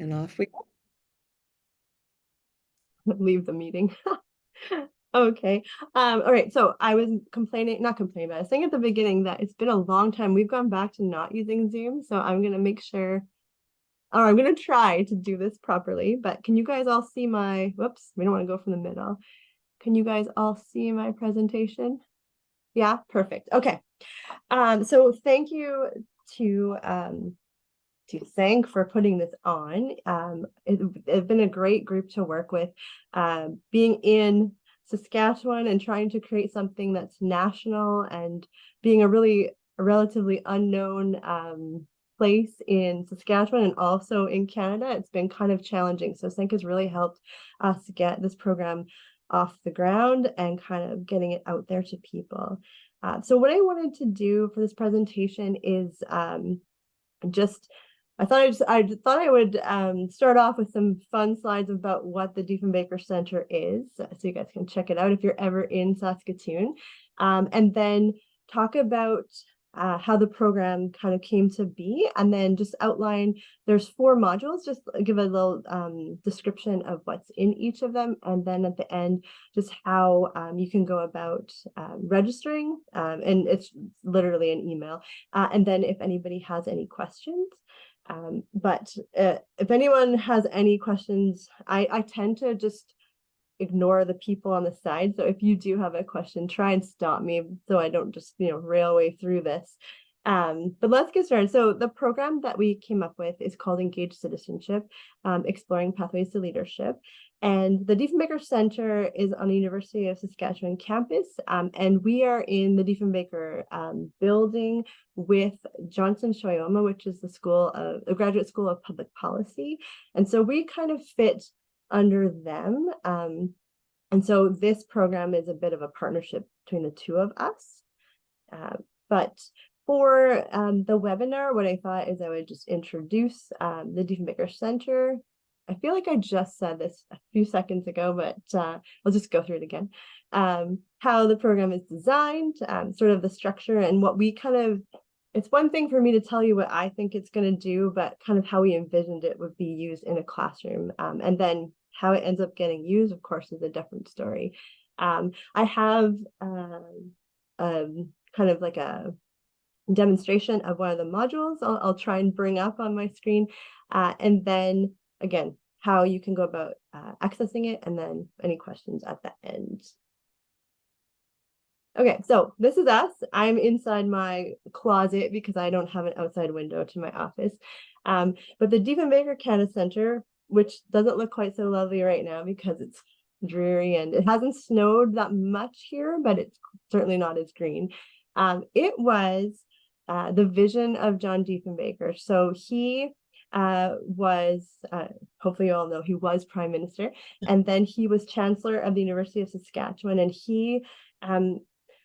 And off we go. Leave the meeting. Okay. All right. So I was not complaining, but I was saying at the beginning that it's been a long time. We've gone back to not using Zoom. So I'm going to make sure, or I'm going to try to do this properly. But can you guys all see whoops, we don't want to go from the middle. Can you guys all see my presentation? Yeah, perfect. Okay. So thank you to thank for putting this on. It's been a great group to work with. Being in Saskatchewan and trying to create something that's national and being a relatively unknown place in Saskatchewan and also in Canada, it's been kind of challenging. So Sync has really helped us get this program off the ground and kind of getting it out there to people. So what I wanted to do for this presentation is just I thought I would start off with some fun slides about what the Diefenbaker Centre is, so you guys can check it out if you're ever in Saskatoon, and then talk about how the program kind of came to be, and then just outline, there's 4 modules, just give a little description of what's in each of them, and then at the end, just how you can go about registering, and it's literally an email, and then if anybody has any questions. But if anyone has any questions, I tend to just ignore the people on the side. So if you do have a question, try and stop me so I don't just, railway through this. But let's get started. So the program that we came up with is called Engaged Citizenship, Exploring Pathways to Leadership. And the Diefenbaker Centre is on the University of Saskatchewan campus. And we are in the Diefenbaker building with Johnson Shoyoma, which is the Graduate School of Public Policy. And so we kind of fit under them. And so this program is a bit of a partnership between the two of us. But for the webinar, what I thought is I would just introduce the Diefenbaker Centre. I feel like I just said this a few seconds ago, but I'll just go through it again. How the program is designed, sort of the structure, and what we it's one thing for me to tell you what I think it's going to do, but kind of how we envisioned it would be used in a classroom. And then how it ends up getting used, of course, is a different story. I have kind of like a demonstration of one of the modules I'll try and bring up on my screen. And then again, how you can go about accessing it, and then any questions at the end. Okay, so this is us. I'm inside my closet because I don't have an outside window to my office. But the Diefenbaker Canada Centre, which doesn't look quite so lovely right now because it's dreary and it hasn't snowed that much here, but it's certainly not as green. It was the vision of John Diefenbaker. So he was, hopefully you all know, he was Prime Minister, and then he was Chancellor of the University of Saskatchewan, and he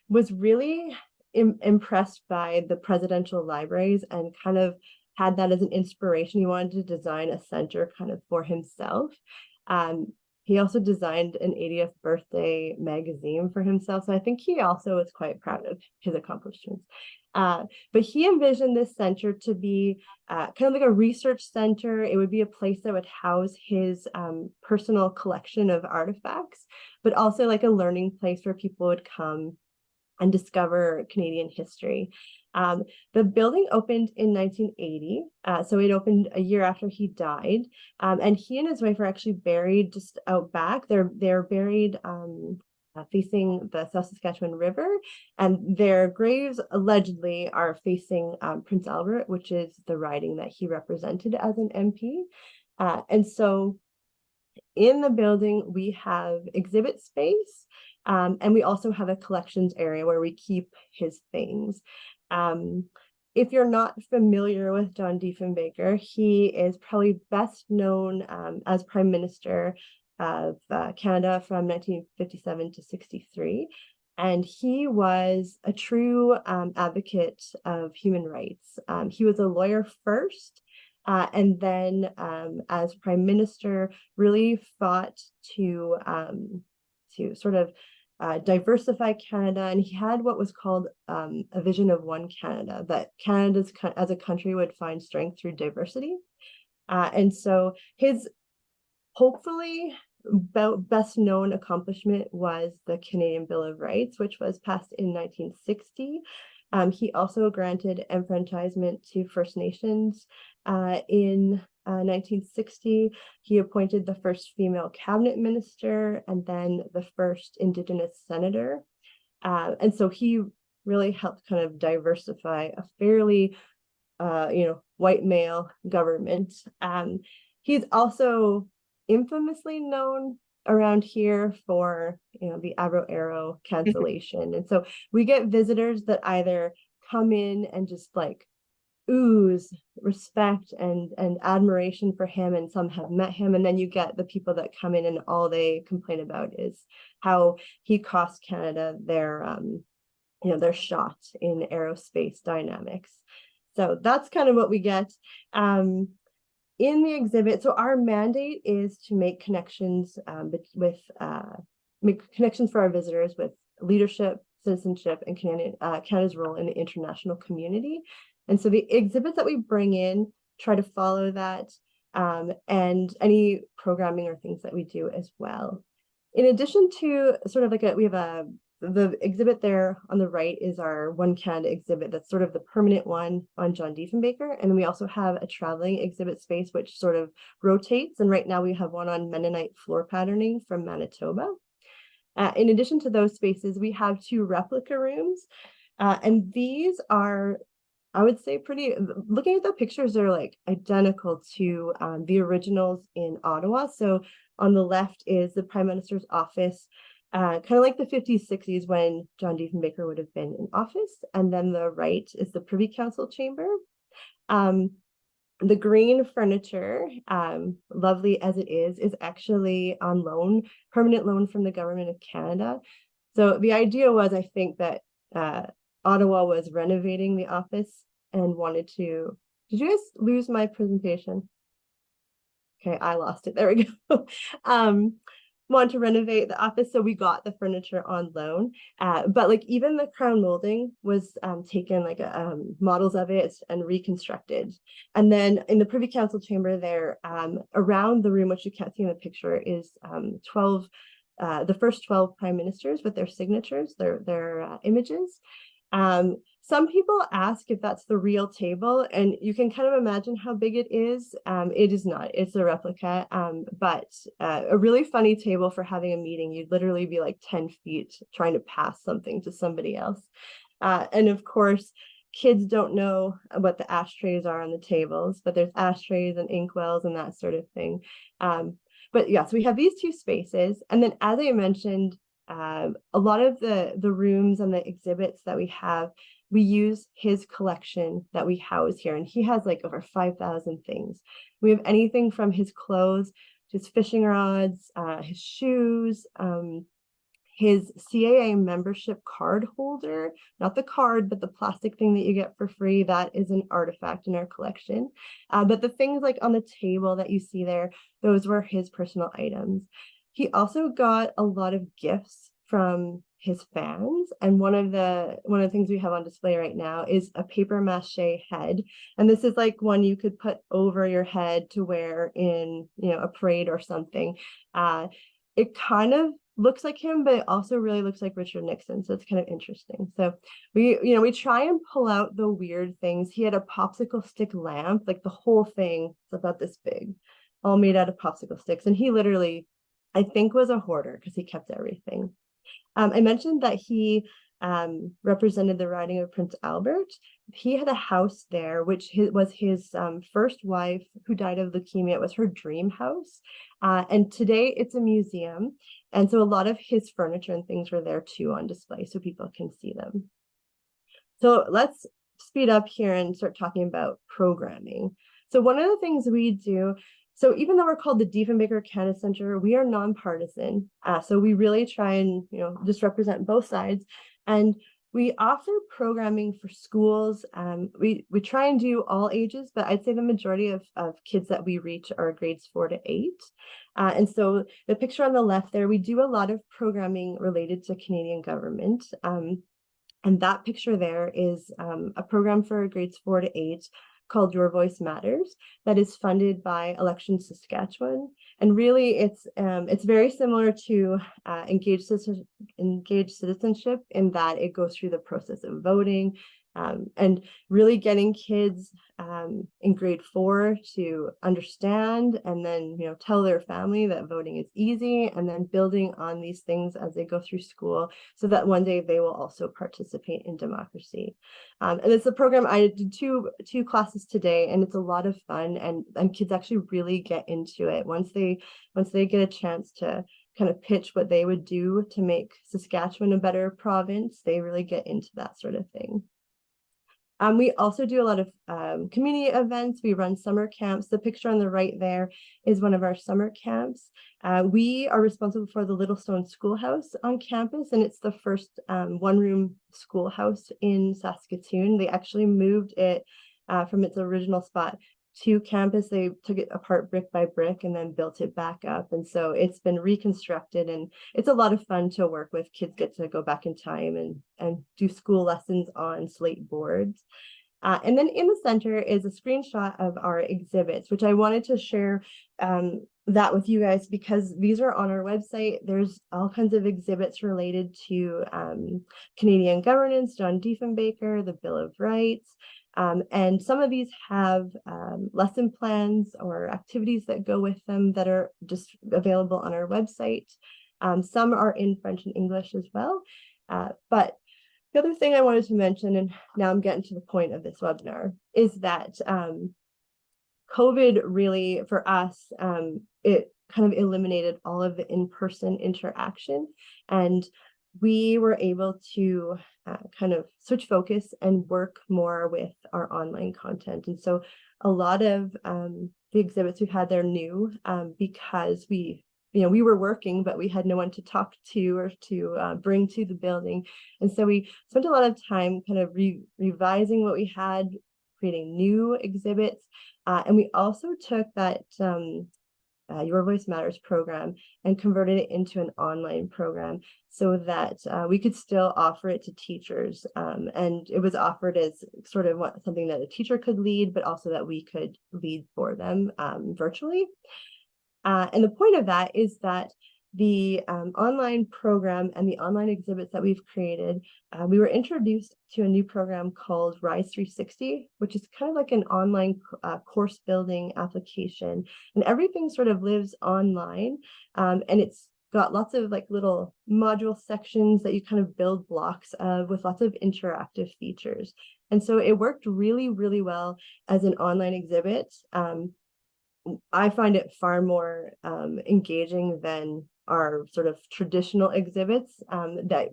was really impressed by the presidential libraries and kind of had that as an inspiration. He wanted to design a center kind of for himself. He also designed an 80th birthday magazine for himself. So I think he also was quite proud of his accomplishments. But he envisioned this center to be kind of like a research center. It would be a place that would house his personal collection of artifacts, but also like a learning place where people would come and discover Canadian history. The building opened in 1980, so it opened a year after he died, and he and his wife are actually buried just out back. They're buried facing the South Saskatchewan River, and their graves allegedly are facing Prince Albert, which is the riding that he represented as an MP. And so in the building, we have exhibit space, and we also have a collections area where we keep his things. If you're not familiar with John Diefenbaker, he is probably best known as Prime Minister of Canada from 1957 to 63. And he was a true advocate of human rights. He was a lawyer first, and then as Prime Minister, really fought to sort of diversify Canada, and he had what was called a vision of one Canada, that Canada as a country would find strength through diversity. And so his hopefully best known accomplishment was the Canadian Bill of Rights, which was passed in 1960. He also granted enfranchisement to First Nations in 1960. He appointed the first female cabinet minister and then the first Indigenous senator. And so he really helped kind of diversify a fairly, white male government. He's also infamously known around here for the Abro Arrow cancellation. And so we get visitors that either come in and just like ooze respect and admiration for him, and some have met him, and then you get the people that come in and all they complain about is how he cost Canada their shot in aerospace dynamics. So that's kind of what we get in the exhibit. So our mandate is to make connections make connections for our visitors with leadership, citizenship, and Canada's role in the international community. And so the exhibits that we bring in try to follow that, and any programming or things that we do as well. In addition to sort of like the exhibit there on the right is our One Canada exhibit. That's sort of the permanent one on John Diefenbaker. And then we also have a traveling exhibit space, which sort of rotates. And right now we have one on Mennonite floor patterning from Manitoba. In addition to those spaces, we have 2 replica rooms. And these are, I would say, looking at the pictures, they're like identical to the originals in Ottawa. So on the left is the Prime Minister's office, kind of like the 50s, 60s when John Diefenbaker would have been in office. And then the right is the Privy Council chamber. The green furniture, lovely as it is actually on loan, permanent loan from the government of Canada. So the idea was, I think, that Ottawa was renovating the office and wanted to, did you guys lose my presentation? Okay, I lost it. There we go. Want to renovate the office, so we got the furniture on loan, but like even the crown molding was taken, like models of it, and reconstructed. And then in the Privy Council chamber there, around the room, which you can't see in the picture, is 12 the first 12 prime ministers with their signatures, their images. Some people ask if that's the real table, and you can kind of imagine how big it is. It is not, it's a replica, but a really funny table for having a meeting. You'd literally be like 10 feet trying to pass something to somebody else. And of course, kids don't know what the ashtrays are on the tables, but there's ashtrays and inkwells and that sort of thing. But yeah, so we have these 2 spaces. And then, as I mentioned, a lot of the rooms and the exhibits that we have, we use his collection that we house here. And he has like over 5,000 things. We have anything from his clothes, his fishing rods, his shoes, his CAA membership card holder, not the card, but the plastic thing that you get for free. That is an artifact in our collection. But the things like on the table that you see there, those were his personal items. He also got a lot of gifts from his fans, and one of the things we have on display right now is a paper mache head, and this is like one you could put over your head to wear in a parade or something. It kind of looks like him, but it also really looks like Richard Nixon, so it's kind of interesting. So we try and pull out the weird things. He had a popsicle stick lamp, like the whole thing is about this big, all made out of popsicle sticks, and he literally, I think, was a hoarder because he kept everything. I mentioned that he represented the riding of Prince Albert. He had a house there, which was his first wife, who died of leukemia. It was her dream house. And today it's a museum. And so a lot of his furniture and things were there too on display, so people can see them. So let's speed up here and start talking about programming. So one of the things we do, so even though we're called the Diefenbaker Canada Centre, we are nonpartisan. So we really try and just represent both sides. And we offer programming for schools. We try and do all ages, but I'd say the majority of kids that we reach are grades 4 to 8. And so the picture on the left there, we do a lot of programming related to Canadian government. And that picture there is a program for grades 4 to 8. called Your Voice Matters that is funded by Election Saskatchewan. And really, it's very similar to Engaged Citizenship in that it goes through the process of voting, and really getting kids in grade 4 to understand and then tell their family that voting is easy, and then building on these things as they go through school so that one day they will also participate in democracy. And it's a program. I did two classes today, and it's a lot of fun, and kids actually really get into it once they get a chance to kind of pitch what they would do to make Saskatchewan a better province. They really get into that sort of thing. We also do a lot of community events. We run summer camps. The picture on the right there is one of our summer camps. We are responsible for the Little Stone Schoolhouse on campus, and it's the first one-room schoolhouse in Saskatoon. They actually moved it from its original spot to campus. They took it apart brick by brick and then built it back up. And so it's been reconstructed, and it's a lot of fun to work with. Kids get to go back in time and do school lessons on slate boards. And then in the center is a screenshot of our exhibits, which I wanted to share that with you guys because these are on our website. There's all kinds of exhibits related to Canadian governance, John Diefenbaker, the Bill of Rights. And some of these have lesson plans or activities that go with them that are just available on our website. Some are in French and English as well. But the other thing I wanted to mention, and now I'm getting to the point of this webinar, is that COVID really, for us, it kind of eliminated all of the in-person interaction, and we were able to kind of switch focus and work more with our online content. And so a lot of the exhibits we've had, they're new because we were working, but we had no one to talk to or to bring to the building. And so we spent a lot of time kind of revising what we had, creating new exhibits. And we also took that Your Voice Matters program and converted it into an online program so that we could still offer it to teachers. And it was offered as sort of something that a teacher could lead, but also that we could lead for them virtually. And the point of that is that the online program and the online exhibits that we've created, we were introduced to a new program called Rise 360, which is kind of like an online course building application. And everything sort of lives online. And it's got lots of like little module sections that you kind of build blocks of with lots of interactive features. And so it worked really, really well as an online exhibit. I find it far more engaging than our sort of traditional exhibits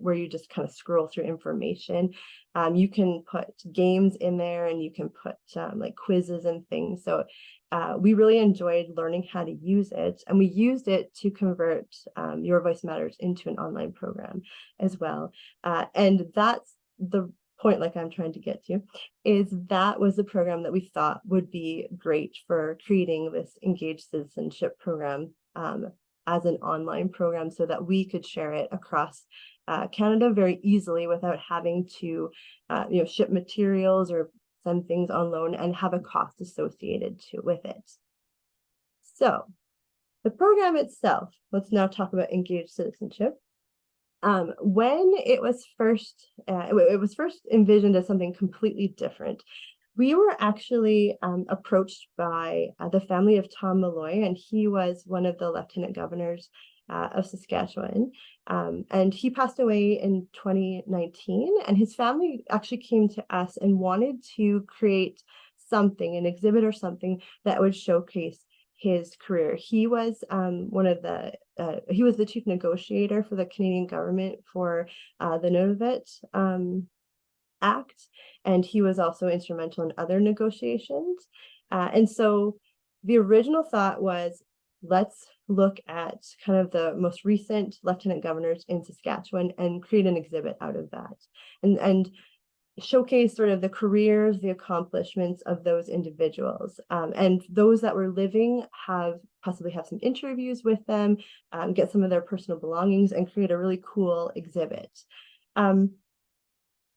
where you just kind of scroll through information. You can put games in there, and you can put like quizzes and things. So we really enjoyed learning how to use it, and we used it to convert Your Voice Matters into an online program as well. And that's the point, like I'm trying to get to, is that was the program that we thought would be great for creating this Engaged Citizenship program as an online program so that we could share it across Canada very easily without having to ship materials or send things on loan and have a cost associated with it. So the program itself, let's now talk about Engaged Citizenship. When it was first envisioned as something completely different, we were actually approached by the family of Tom Malloy, and he was one of the lieutenant governors of Saskatchewan. And he passed away in 2019, and his family actually came to us and wanted to create something, an exhibit or something that would showcase his career. He was he was the chief negotiator for the Canadian government for the Nunavut Act, and he was also instrumental in other negotiations. And so the original thought was, let's look at kind of the most recent lieutenant governors in Saskatchewan and create an exhibit out of that, and showcase sort of the careers, the accomplishments of those individuals. And those that were living possibly have some interviews with them, get some of their personal belongings, and create a really cool exhibit.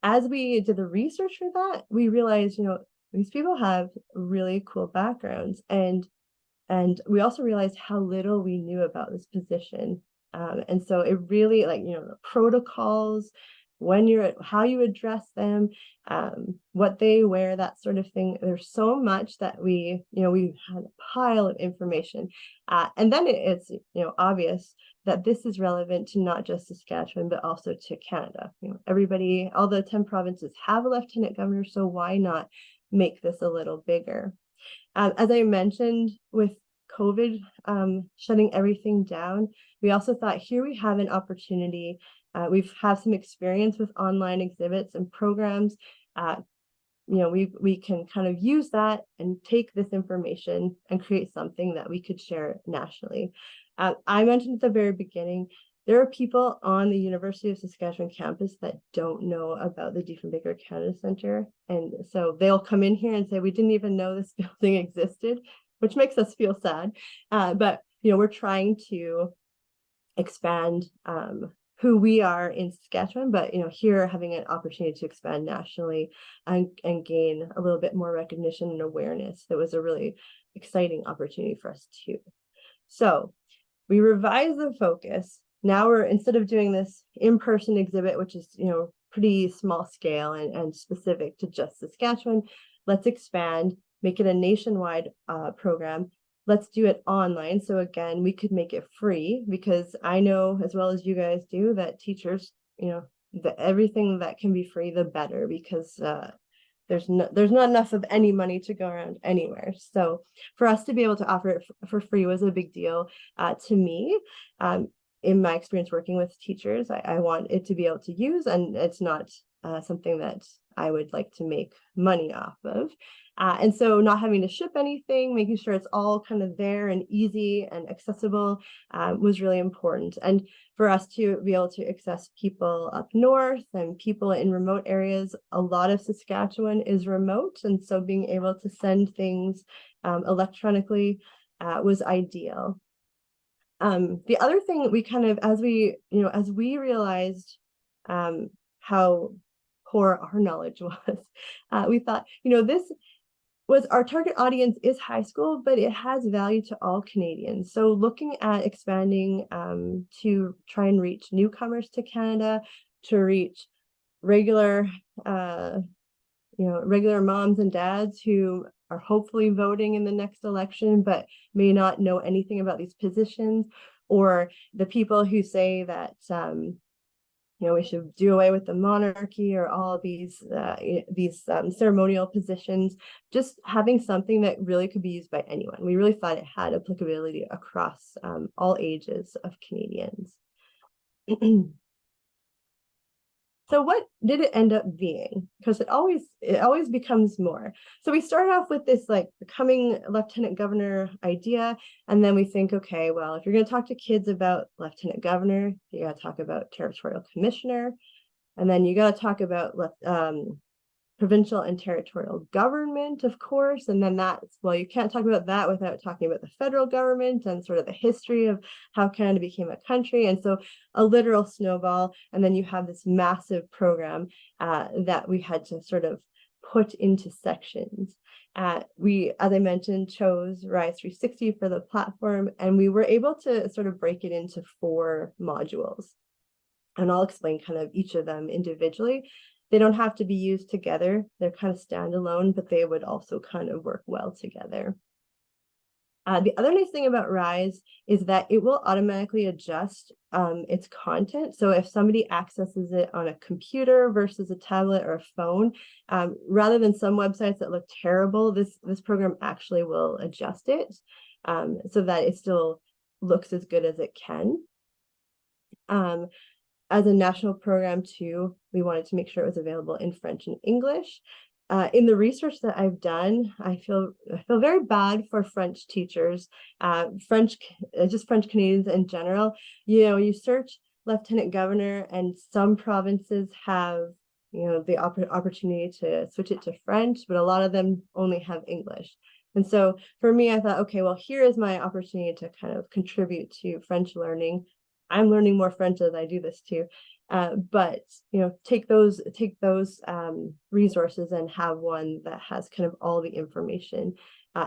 As we did the research for that, we realized, these people have really cool backgrounds, and we also realized how little we knew about this position. And so it really, like, the protocols, how you address them, what they wear, that sort of thing. There's so much that we had a pile of information. And then it's, obvious that this is relevant to not just Saskatchewan, but also to Canada. Everybody, all the 10 provinces have a lieutenant governor, so why not make this a little bigger? As I mentioned, with COVID shutting everything down, we also thought, here we have an opportunity. We've had some experience with online exhibits and programs. We can kind of use that and take this information and create something that we could share nationally. I mentioned at the very beginning, there are people on the University of Saskatchewan campus that don't know about the Diefenbaker Canada Centre. And so they'll come in here and say, we didn't even know this building existed, which makes us feel sad. But, we're trying to expand who we are in Saskatchewan, but, here having an opportunity to expand nationally and gain a little bit more recognition and awareness. That was a really exciting opportunity for us too. So we revised the focus. Now instead of doing this in-person exhibit, which is, pretty small scale and specific to just Saskatchewan, let's expand, make it a nationwide program. Let's do it online. So again, we could make it free, because I know, as well as you guys do, that teachers, everything that can be free, the better, because there's not enough of any money to go around anywhere. So for us to be able to offer it for free was a big deal to me. In my experience working with teachers, I want it to be able to use, and it's not something that I would like to make money off of. And so not having to ship anything, making sure it's all kind of there and easy and accessible was really important. And for us to be able to access people up north and people in remote areas, a lot of Saskatchewan is remote. And so being able to send things electronically was ideal. The other thing we kind of, as we realized how poor our knowledge was, we thought, this was our target audience is high school, but it has value to all Canadians. So looking at expanding to try and reach newcomers to Canada, to reach regular moms and dads who are hopefully voting in the next election, but may not know anything about these positions, or the people who say that we should do away with the monarchy, or all these ceremonial positions. Just having something that really could be used by anyone. We really thought it had applicability across all ages of Canadians. So what did it end up being? Because it always becomes more. So we started off with this like becoming lieutenant governor idea, and then we think, okay, well, if you're going to talk to kids about lieutenant governor, you got to talk about territorial commissioner, and then you got to talk about provincial and territorial government, of course. And then you can't talk about that without talking about the federal government and sort of the history of how Canada became a country. And so a literal snowball. And then you have this massive program that we had to sort of put into sections. We, as I mentioned, chose Rise 360 for the platform, and we were able to sort of break it into 4 modules. And I'll explain kind of each of them individually. They don't have to be used together. They're kind of standalone, but they would also kind of work well together. The other nice thing about Rise is that it will automatically adjust its content. So if somebody accesses it on a computer versus a tablet or a phone, rather than some websites that look terrible, this program actually will adjust it so that it still looks as good as it can. As a national program too, we wanted to make sure it was available in French and English. In the research that I've done, I feel very bad for French teachers, French Canadians in general. You search lieutenant governor, and some provinces have the opportunity to switch it to French, but a lot of them only have English. And so for me, I thought, okay, well, here is my opportunity to kind of contribute to French learning. I'm learning more French as I do this too. But take those resources and have one that has kind of all the information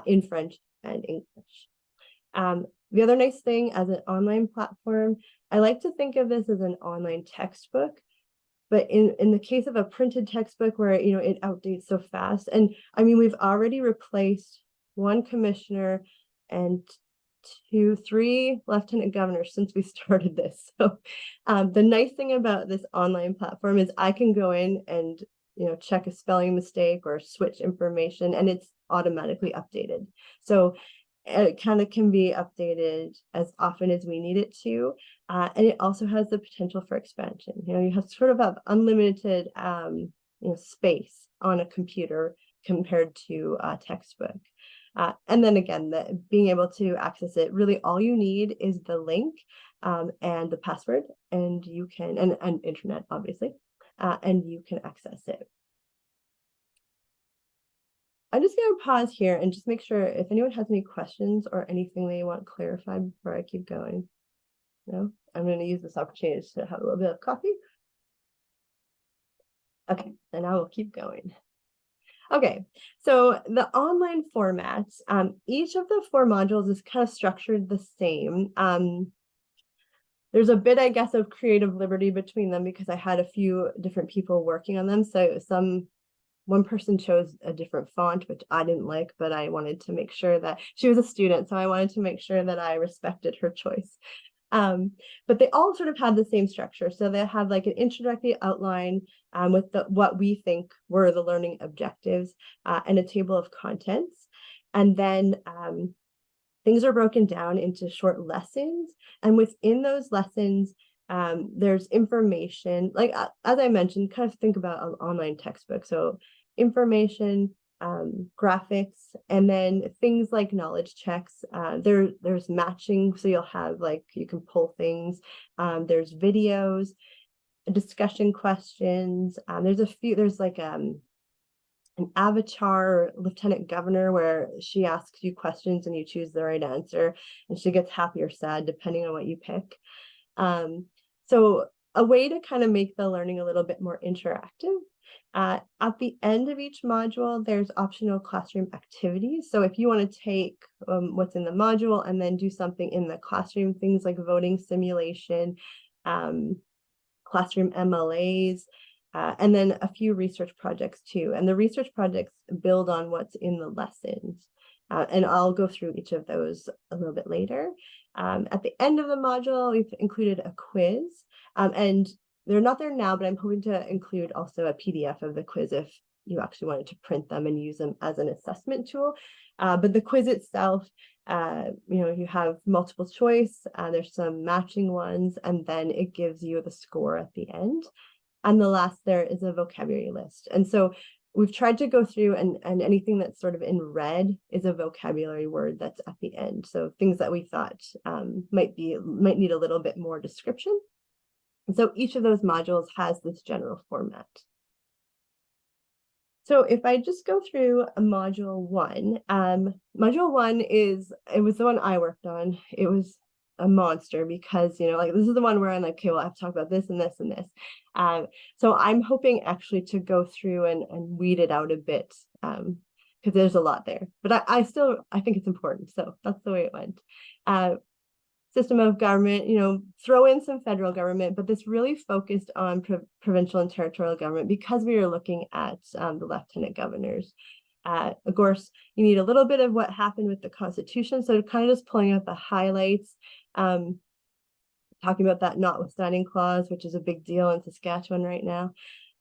in French and English. The other nice thing as an online platform, I like to think of this as an online textbook. But in the case of a printed textbook where it outdates so fast, and I mean we've already replaced one commissioner and three lieutenant governors since we started this. So the nice thing about this online platform is I can go in and check a spelling mistake or switch information, and it's automatically updated. So it kind of can be updated as often as we need it to. And it also has the potential for expansion. You have sort of have unlimited space on a computer compared to a textbook. And then again, being able to access it, really all you need is the link and the password, and you can, and internet, obviously, and you can access it. I'm just going to pause here and just make sure if anyone has any questions or anything they want clarified before I keep going. No, I'm going to use this opportunity to have a little bit of coffee. Okay, and I will keep going. Okay, so the online formats, each of the 4 modules is kind of structured the same. There's a bit, I guess, of creative liberty between them because I had a few different people working on them. So one person chose a different font, which I didn't like, but I wanted to make sure that she was a student. So I wanted to make sure that I respected her choice. But they all sort of have the same structure. So they have like an introductory outline with what we think were the learning objectives and a table of contents. And then things are broken down into short lessons. And within those lessons, there's information, like as I mentioned, kind of think about an online textbook. So information, graphics, and then things like knowledge checks. There's matching, so you'll have you can pull things. There's videos, discussion questions. There's like an avatar lieutenant governor where she asks you questions and you choose the right answer, and she gets happy or sad depending on what you pick. So a way to kind of make the learning a little bit more interactive. At the end of each module, there's optional classroom activities. So if you want to take what's in the module and then do something in the classroom, things like voting simulation, classroom MLAs, and then a few research projects too. And the research projects build on what's in the lessons. And I'll go through each of those a little bit later. At the end of the module, we've included a quiz, and they're not there now, but I'm hoping to include also a PDF of the quiz if you actually wanted to print them and use them as an assessment tool. But the quiz itself, you have multiple choice, there's some matching ones, and then it gives you the score at the end. And the last there is a vocabulary list. And so we've tried to go through and anything that's sort of in red is a vocabulary word that's at the end. So things that we thought might need a little bit more description. And so each of those modules has this general format. So if I just go through module 1, module 1 it was the one I worked on. It was a monster because, this is the one where I'm like, okay, well, I have to talk about this and this and this. So I'm hoping actually to go through and weed it out a bit because there's a lot there, but I think it's important. So that's the way it went. System of government, throw in some federal government, but this really focused on provincial and territorial government because we were looking at the lieutenant governors. Of course, you need a little bit of what happened with the Constitution. So kind of just pulling out the highlights, talking about that notwithstanding clause, which is a big deal in Saskatchewan right now.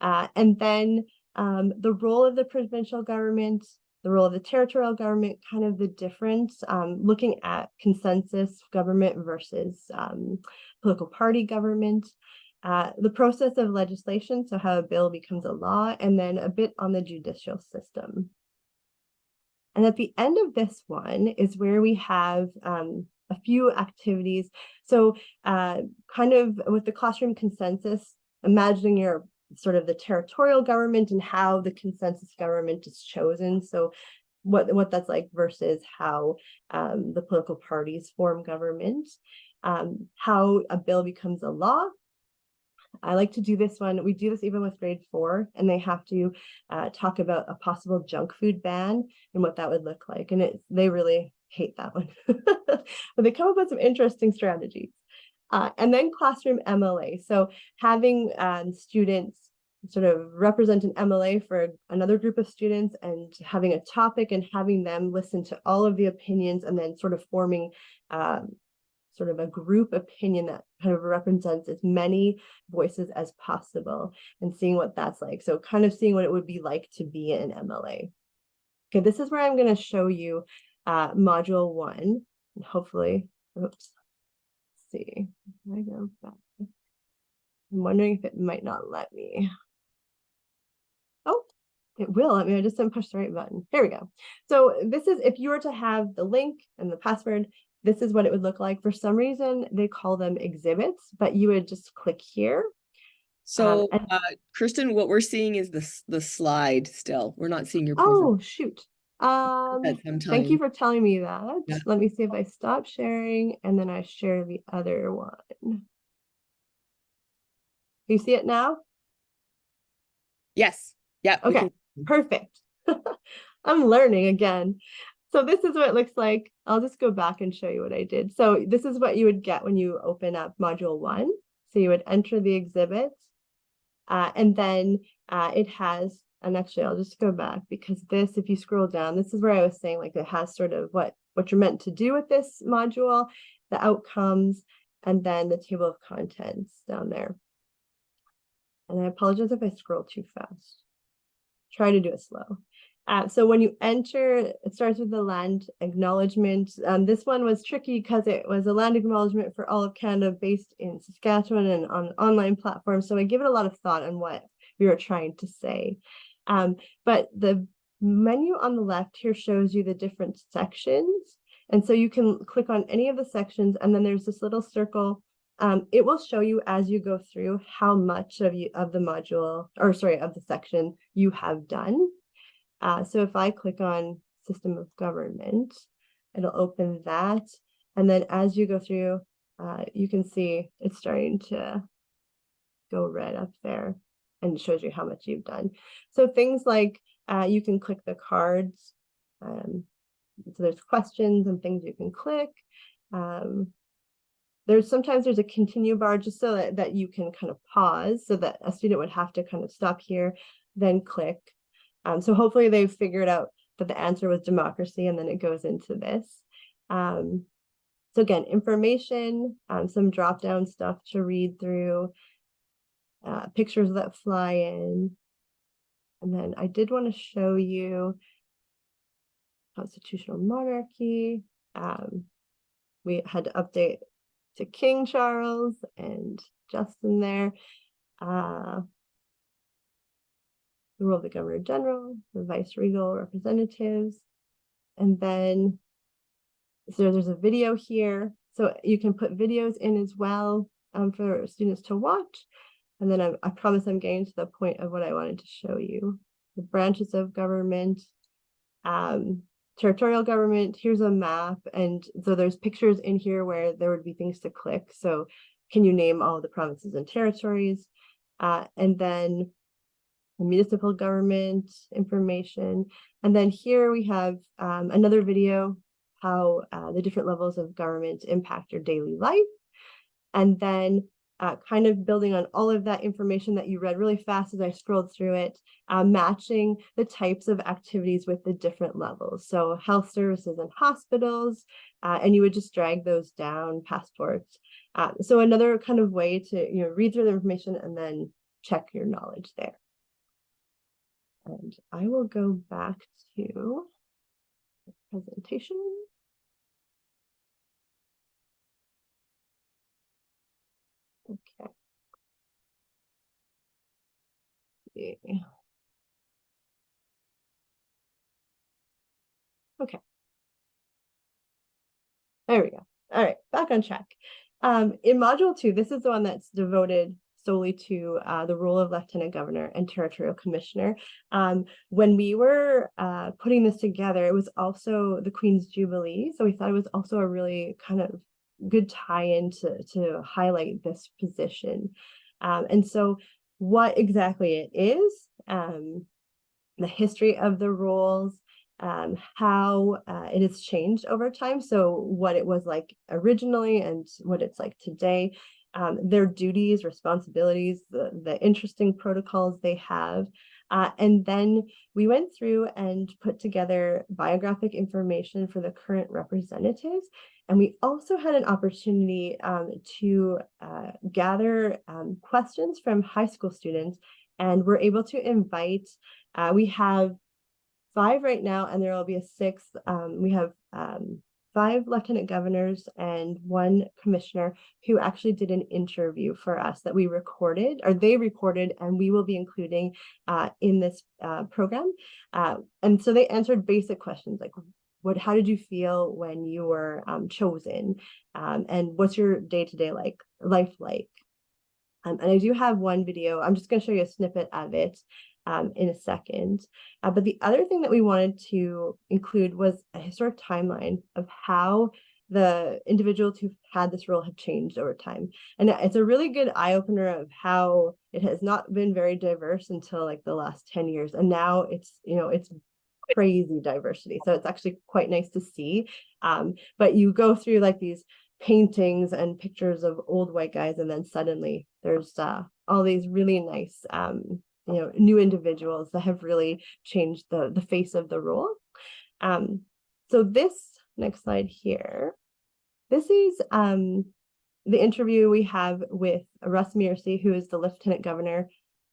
And then the role of the provincial government, the role of the territorial government, kind of the difference, looking at consensus government versus political party government, the process of legislation, so how a bill becomes a law, and then a bit on the judicial system. And at the end of this one is where we have a few activities. So kind of with the classroom consensus, imagining your sort of the territorial government and how the consensus government is chosen. So what that's like versus how the political parties form government. how a bill becomes a law. I like to do this one. We do this even with grade 4, and they have to talk about a possible junk food ban and what that would look like. And they really hate that one. But they come up with some interesting strategies. And then classroom MLA. So having students sort of represent an MLA for another group of students, and having a topic and having them listen to all of the opinions, and then sort of forming sort of a group opinion that kind of represents as many voices as possible, and seeing what that's like. So kind of seeing what it would be like to be an MLA. Okay, this is where I'm going to show you module 1, and hopefully, oops, let's see, if I go back. I'm wondering if it might not let me. Oh, it will let me. I just didn't push the right button. Here we go. So this is, if you were to have the link and the password, this is what it would look like. For some reason, they call them exhibits, but you would just click here. So, Kristen, what we're seeing is the slide still. We're not seeing your presentation. Oh, shoot. Thank you for telling me that. Yeah. Let me see if I stop sharing and then I share the other one. You see it now? Yes. Yeah. Okay, perfect. I'm learning again. So this is what it looks like. I'll just go back and show you what I did. So this is what you would get when you open up module 1. So you would enter the exhibit, and then it has, and actually I'll just go back, because this, if you scroll down, this is where I was saying, like, it has sort of what you're meant to do with this module, the outcomes, and then the table of contents down there. And I apologize if I scroll too fast. Try to do it slow. So when you enter, it starts with the land acknowledgement. This one was tricky because it was a land acknowledgement for all of Canada based in Saskatchewan and on an online platform. So I give it a lot of thought on what we were trying to say. But the menu on the left here shows you the different sections. And so you can click on any of the sections, and then there's this little circle. It will show you as you go through how much of the module, or sorry, of the section you have done. So if I click on system of government, it'll open that. And then as you go through, you can see it's starting to go red up there, and it shows you how much you've done. So things like you can click the cards. So there's questions and things you can click. Sometimes there's a continue bar, just so that you can kind of pause, so that a student would have to kind of stop here, then click. So hopefully they've figured out that the answer was democracy, and then it goes into this. So again, information, some drop-down stuff to read through, pictures that fly in. And then I did want to show you constitutional monarchy. We had to update to King Charles and Justin there. The role of the Governor General, the Vice-Regal representatives. And then, so there's a video here. So you can put videos in as well for students to watch. And then I promise I'm getting to the point of what I wanted to show you. The branches of government, territorial government, here's a map. And so there's pictures in here where there would be things to click. So can you name all the provinces and territories? And then municipal government information. And then here we have another video, how the different levels of government impact your daily life. And then kind of building on all of that information that you read really fast as I scrolled through it, matching the types of activities with the different levels. So health services and hospitals, and you would just drag those down, passports. So another kind of way to read through the information and then check your knowledge there. And I will go back to the presentation. Okay. Yeah. Okay. There we go. All right, back on track. In module 2, this is the one that's devoted solely to the role of Lieutenant Governor and Territorial Commissioner. When we were putting this together, it was also the Queen's Jubilee. So we thought it was also a really kind of good tie-in to highlight this position. And so what exactly it is, the history of the roles, how it has changed over time. So what it was like originally and what it's like today, their duties, responsibilities, the interesting protocols they have. And then we went through and put together biographic information for the current representatives. And we also had an opportunity to gather questions from high school students, and we're able to invite, we have 5 right now, and there will be a 6th. We have 5 lieutenant governors and 1 commissioner who actually did an interview for us that we recorded, or they recorded, and we will be including in this program. And so they answered basic questions like, how did you feel when you were chosen? And what's your day-to-day life like? And I do have one video. I'm just going to show you a snippet of it in a second. But the other thing that we wanted to include was a historic timeline of how the individuals who've had this role have changed over time. And it's a really good eye-opener of how it has not been very diverse until like the last 10 years. And now it's, it's crazy diversity. So it's actually quite nice to see. But you go through like these paintings and pictures of old white guys, and then suddenly there's all these really nice new individuals that have really changed the face of the role. So this next slide here, this is the interview we have with Russ Mearcy, who is the Lieutenant Governor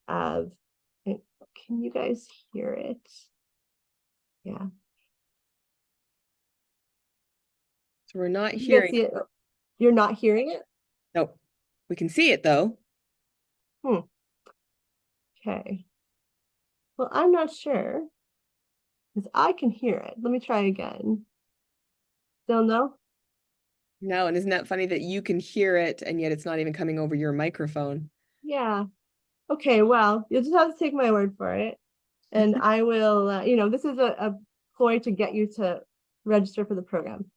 of, can you guys hear it? Yeah. So we're not hearing it. You're not hearing it? Nope. We can see it though. Okay. Well, I'm not sure, because I can hear it. Let me try again. Still no? No, and isn't that funny that you can hear it and yet it's not even coming over your microphone? Yeah. Okay, well, you'll just have to take my word for it. And I will, this is a ploy to get you to register for the program.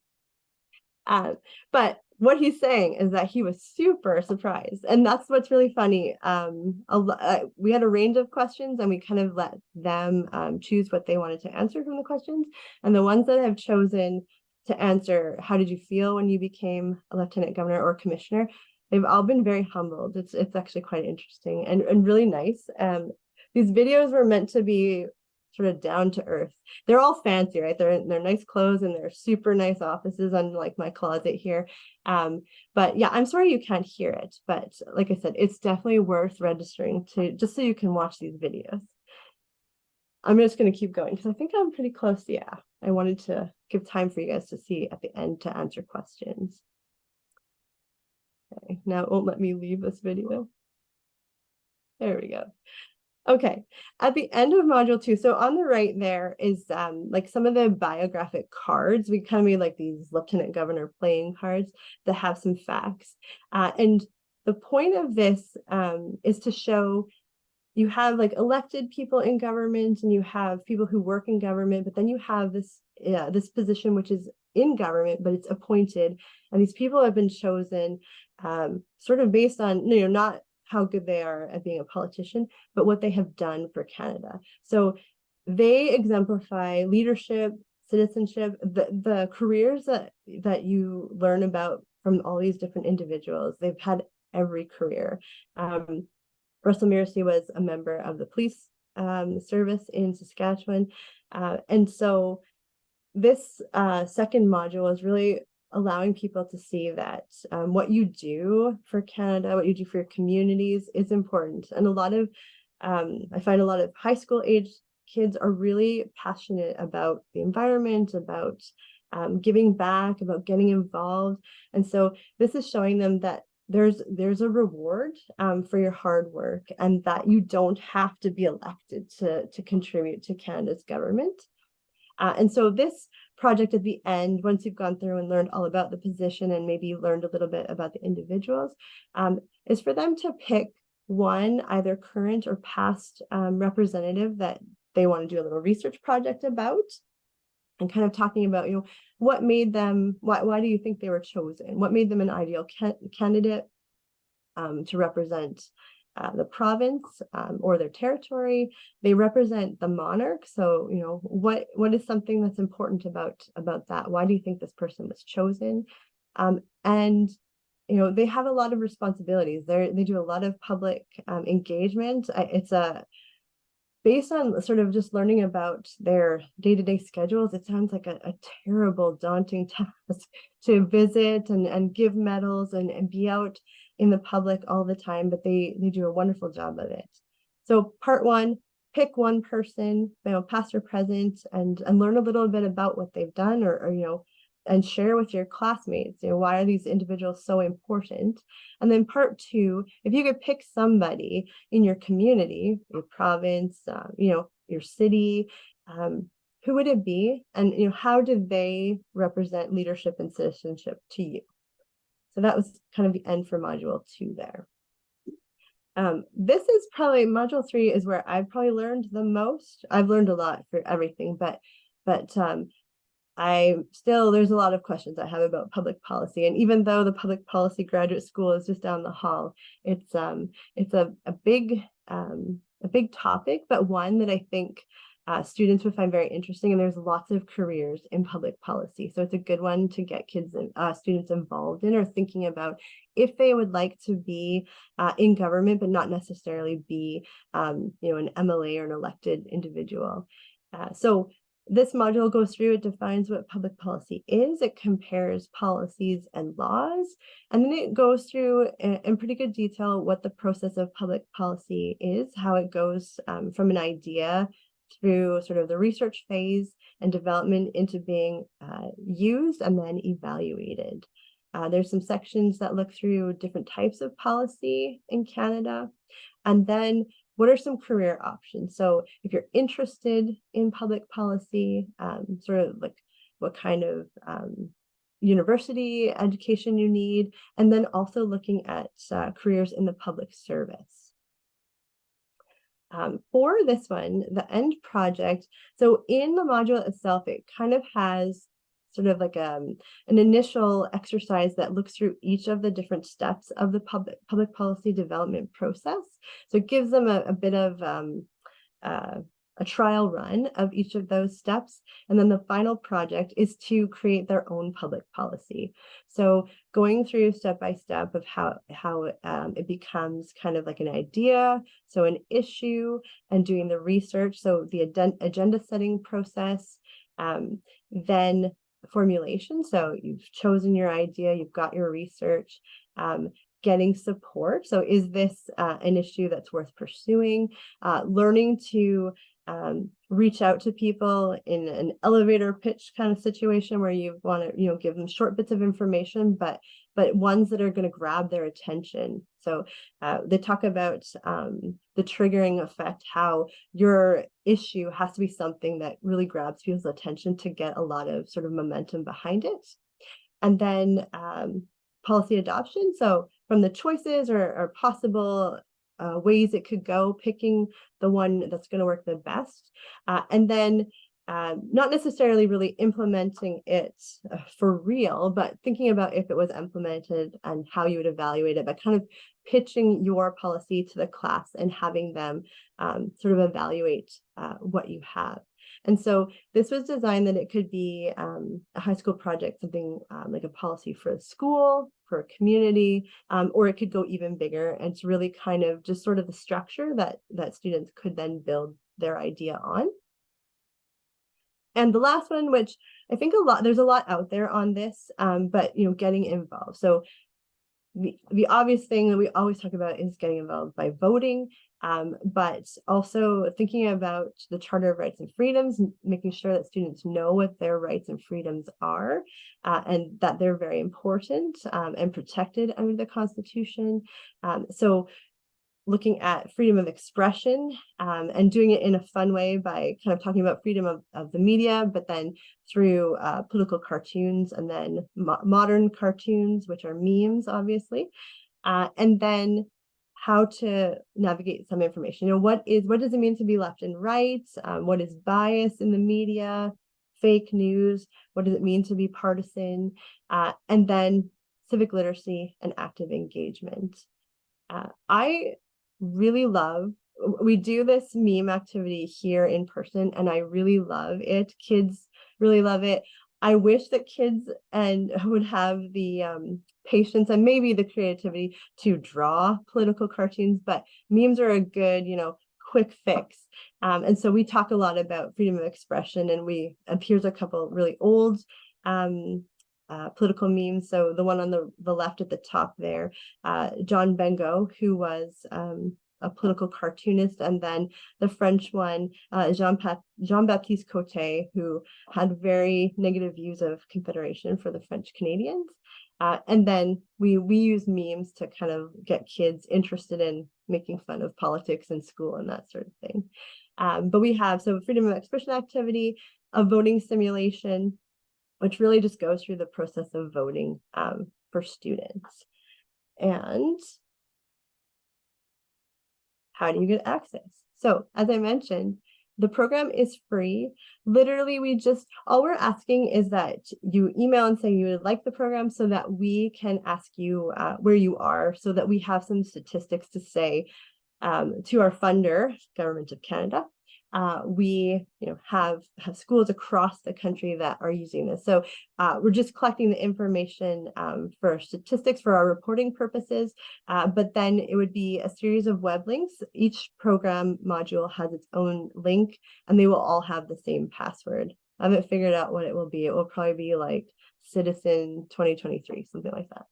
But what he's saying is that he was super surprised. And that's what's really funny. We had a range of questions, and we kind of let them choose what they wanted to answer from the questions. And the ones that have chosen to answer, how did you feel when you became a lieutenant governor or commissioner? They've all been very humbled. It's actually quite interesting and really nice. These videos were meant to be sort of down to earth. They're all fancy, right? They're in their nice clothes and they're super nice offices on like my closet here. But yeah, I'm sorry you can't hear it. But like I said, it's definitely worth registering to, just so you can watch these videos. I'm just going to keep going because I think I'm pretty close. Yeah, I wanted to give time for you guys to see at the end to answer questions. Okay, now it won't let me leave this video. There we go. Okay, at the end of module 2, so on the right there is like some of the biographic cards. We kind of made like these lieutenant governor playing cards that have some facts. And the point of this is to show you have like elected people in government, and you have people who work in government, but then you have this position which is in government, but it's appointed, and these people have been chosen sort of based on, not how good they are at being a politician, but what they have done for Canada. So they exemplify leadership, citizenship, the careers that you learn about from all these different individuals. They've had every career. Russell Mearcy was a member of the police service in Saskatchewan. And so this second module is really allowing people to see that what you do for Canada, what you do for your communities is important. And a lot of, I find a lot of high school age kids are really passionate about the environment, about giving back, about getting involved. And so this is showing them that there's a reward for your hard work, and that you don't have to be elected to contribute to Canada's government. And so this project at the end, once you've gone through and learned all about the position and maybe learned a little bit about the individuals, is for them to pick one either current or past representative that they want to do a little research project about. and kind of talking about, what made them, why do you think they were chosen? What made them an ideal candidate to represent the province or their territory? They represent the monarch. So, what is something that's important about that? Why do you think this person was chosen? And they have a lot of responsibilities. They do a lot of public engagement. It's based on sort of just learning about their day-to-day schedules, it sounds like a terrible, daunting task to visit and give medals and be out in the public all the time, but they do a wonderful job of it. So part one, pick one person, past or present, and learn a little bit about what they've done, or and share with your classmates, why are these individuals so important? And then part two, if you could pick somebody in your community, your province, your city, who would it be? And how did they represent leadership and citizenship to you? So that was kind of the end for module 2 there. This is probably module 3 is where I've probably learned the most. I've learned a lot for everything, but there's a lot of questions I have about public policy. And even though the public policy graduate school is just down the hall, it's a big topic, but one that I think students would find very interesting. And there's lots of careers in public policy. So it's a good one to get kids and students involved in, or thinking about if they would like to be in government, but not necessarily be an MLA or an elected individual. So this module goes through, it defines what public policy is, it compares policies and laws, and then it goes through in pretty good detail what the process of public policy is, how it goes from an idea through sort of the research phase and development into being used and then evaluated. There's some sections that look through different types of policy in Canada, and then what are some career options? So if you're interested in public policy, sort of like what kind of university education you need, and then also looking at careers in the public service. For this one, the end project, so in the module itself, it kind of has sort of like an initial exercise that looks through each of the different steps of the public policy development process. So it gives them a bit of a trial run of each of those steps. And then the final project is to create their own public policy. So going through step by step of how it becomes kind of like an idea, so an issue, and doing the research. So the agenda setting process, then formulation. So you've chosen your idea, you've got your research, getting support. So is this an issue that's worth pursuing? Learning to reach out to people in an elevator pitch kind of situation where you want to, give them short bits of information, but ones that are going to grab their attention. So they talk about the triggering effect, how your issue has to be something that really grabs people's attention to get a lot of sort of momentum behind it. And then policy adoption. So from the choices or possible ways it could go, picking the one that's going to work the best, and then not necessarily really implementing it for real, but thinking about if it was implemented and how you would evaluate it, but kind of pitching your policy to the class and having them sort of evaluate what you have. And so this was designed that it could be a high school project, something like a policy for a school, for a community, or it could go even bigger. And it's really kind of just sort of the structure that students could then build their idea on. And the last one, which I think there's a lot out there on this, but getting involved. So the obvious thing that we always talk about is getting involved by voting, but also thinking about the Charter of Rights and Freedoms, making sure that students know what their rights and freedoms are, and that they're very important and protected under the Constitution. So looking at freedom of expression and doing it in a fun way by kind of talking about freedom of the media, but then through political cartoons, and then modern cartoons, which are memes, obviously, and then how to navigate some information. What does it mean to be left and right? What is bias in the media? fake news, what does it mean to be partisan, and then civic literacy and active engagement. I really love, we do this meme activity here in person, and I really love it. Kids really love it. I wish that kids and would have the patience and maybe the creativity to draw political cartoons, but memes are a good, quick fix. And so we talk a lot about freedom of expression, and here's a couple really old political memes. So the one on the left at the top there, John Bengo, who was a political cartoonist, and then the French one, Jean-Baptiste Coté, who had very negative views of Confederation for the French Canadians. And then we use memes to kind of get kids interested in making fun of politics in school and that sort of thing. But we have freedom of expression activity, a voting simulation, which really just goes through the process of voting for students. And how do you get access? So as I mentioned, the program is free. Literally, all we're asking is that you email and say you would like the program, so that we can ask you where you are, so that we have some statistics to say to our funder, Government of Canada. We have schools across the country that are using this. So we're just collecting the information for statistics for our reporting purposes, but then it would be a series of web links. Each program module has its own link, and they will all have the same password. I haven't figured out what it will be. It will probably be like Citizen 2023, something like that.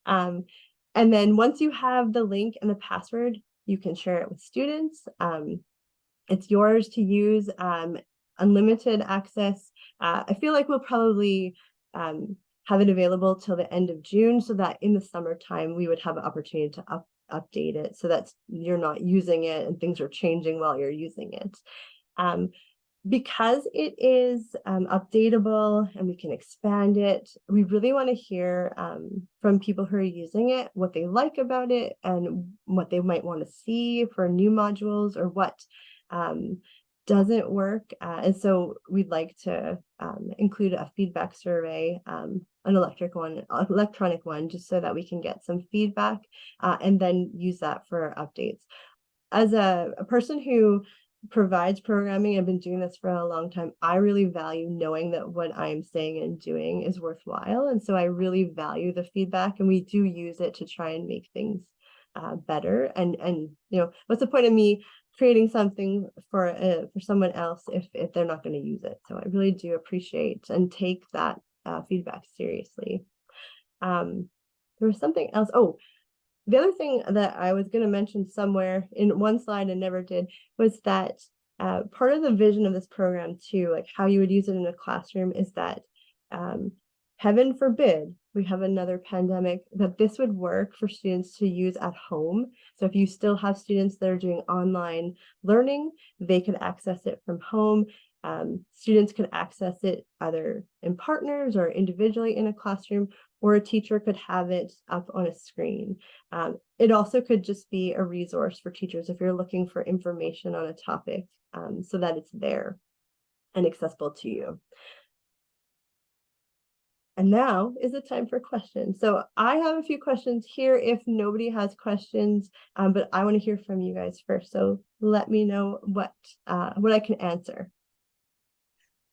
And then once you have the link and the password, you can share it with students. It's yours to use, unlimited access. I feel like we'll probably have it available till the end of June, so that in the summertime we would have an opportunity to update it, so that you're not using it and things are changing while you're using it. Because it is updatable and we can expand it, we really want to hear from people who are using it, what they like about it and what they might want to see for new modules, or what doesn't work. And so we'd like to include a feedback survey, an electronic one, just so that we can get some feedback and then use that for updates. As a person who provides programming, I've been doing this for a long time, I really value knowing that what I'm saying and doing is worthwhile. And so I really value the feedback, and we do use it to try and make things better. And what's the point of me creating something for someone else if they're not going to use it? So I really do appreciate and take that feedback seriously. There was something else. Oh, the other thing that I was going to mention somewhere in one slide and never did was that part of the vision of this program too, like how you would use it in a classroom, is that heaven forbid we have another pandemic, that this would work for students to use at home. So if you still have students that are doing online learning, they could access it from home. Students could access it either in partners or individually in a classroom, or a teacher could have it up on a screen. It also could just be a resource for teachers if you're looking for information on a topic, so that it's there and accessible to you. And now is the time for questions. So I have a few questions here if nobody has questions, but I want to hear from you guys first. So let me know what I can answer.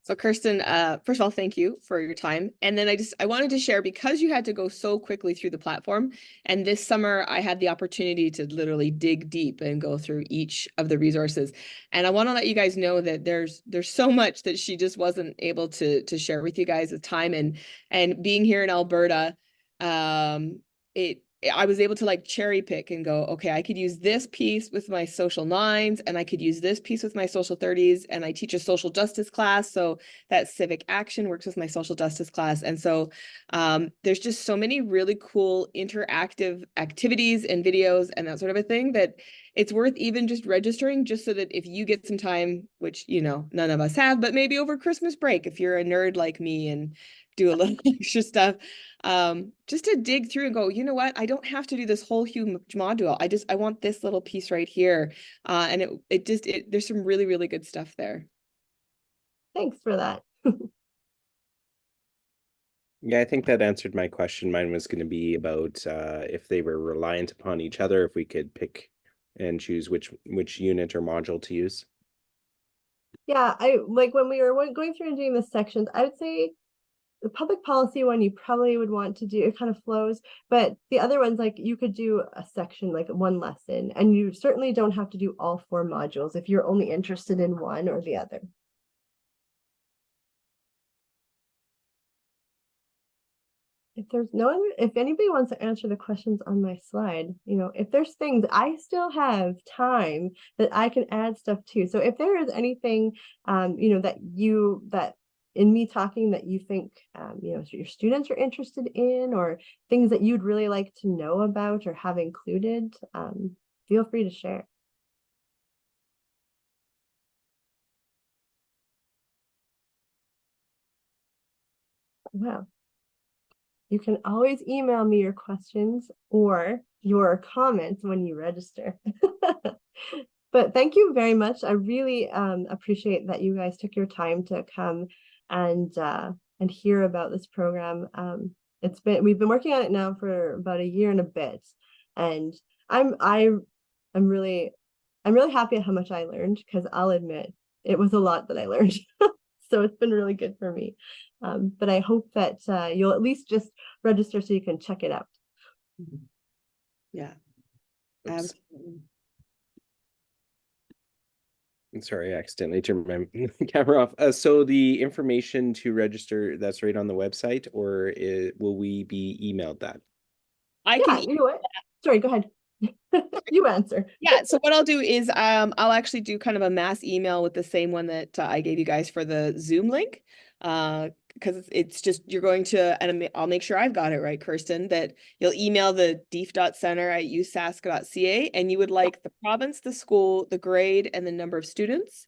So Kirsten, first of all, thank you for your time. And then I wanted to share, because you had to go so quickly through the platform, and this summer I had the opportunity to literally dig deep and go through each of the resources. And I want to let you guys know that there's so much that she just wasn't able to share with you guys with time, and being here in Alberta, I was able to like cherry pick and go, okay, I could use this piece with my social 9s, and I could use this piece with my social 30s. And I teach a social justice class, so that civic action works with my social justice class. And so there's just so many really cool interactive activities and videos and that sort of a thing, that it's worth even just registering, just so that if you get some time, which, none of us have, but maybe over Christmas break, if you're a nerd like me and do a little extra stuff, just to dig through and go, you know what, I don't have to do this whole huge module. I want this little piece right here. And there's some really, really good stuff there. Thanks for that. Yeah, I think that answered my question. Mine was going to be about if they were reliant upon each other, if we could pick and choose which unit or module to use. Yeah, I like when we were going through and doing the sections, I would say the public policy one you probably would want to do, it kind of flows, but the other ones, like you could do a section, like one lesson, and you certainly don't have to do all 4 modules if you're only interested in one or the other. If there's no other, if anybody wants to answer the questions on my slide, if there's things I still have time that I can add stuff to. So if there is anything, that in me talking that you think, your students are interested in, or things that you'd really like to know about or have included, feel free to share. Wow. You can always email me your questions or your comments when you register. But thank you very much. I really appreciate that you guys took your time to come and hear about this program. We've been working on it now for about a year and a bit, and I'm really happy at how much I learned, because I'll admit it was a lot that I learned. So it's been really good for me. But I hope that you'll at least just register so you can check it out. Yeah, Oops. absolutely. I'm sorry, I accidentally turned my camera off. So the information to register, that's right on the website, or will we be emailed that? I Yeah, can you know what? Sorry, go ahead. You answer. Yeah, so what I'll do is I'll actually do kind of a mass email with the same one that I gave you guys for the Zoom link. Because it's just you're going to, and I'll make sure I've got it right, Kirsten, that you'll email the dief.center@usask.ca, and you would like the province, the school, the grade, and the number of students.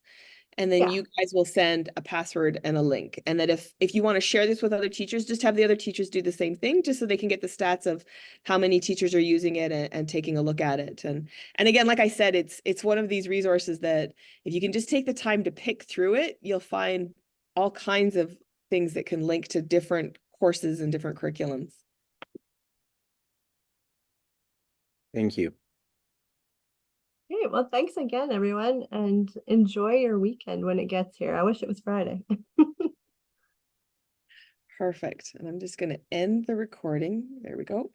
And then Yeah. you guys will send a password and a link. And that if you want to share this with other teachers, just have the other teachers do the same thing, just so they can get the stats of how many teachers are using it and taking a look at it. And again, like I said, it's one of these resources that if you can just take the time to pick through it, you'll find all kinds of things that can link to different courses and different curriculums. Thank you. Okay, well, thanks again, everyone, and enjoy your weekend when it gets here. I wish it was Friday. Perfect. And I'm just going to end the recording. There we go.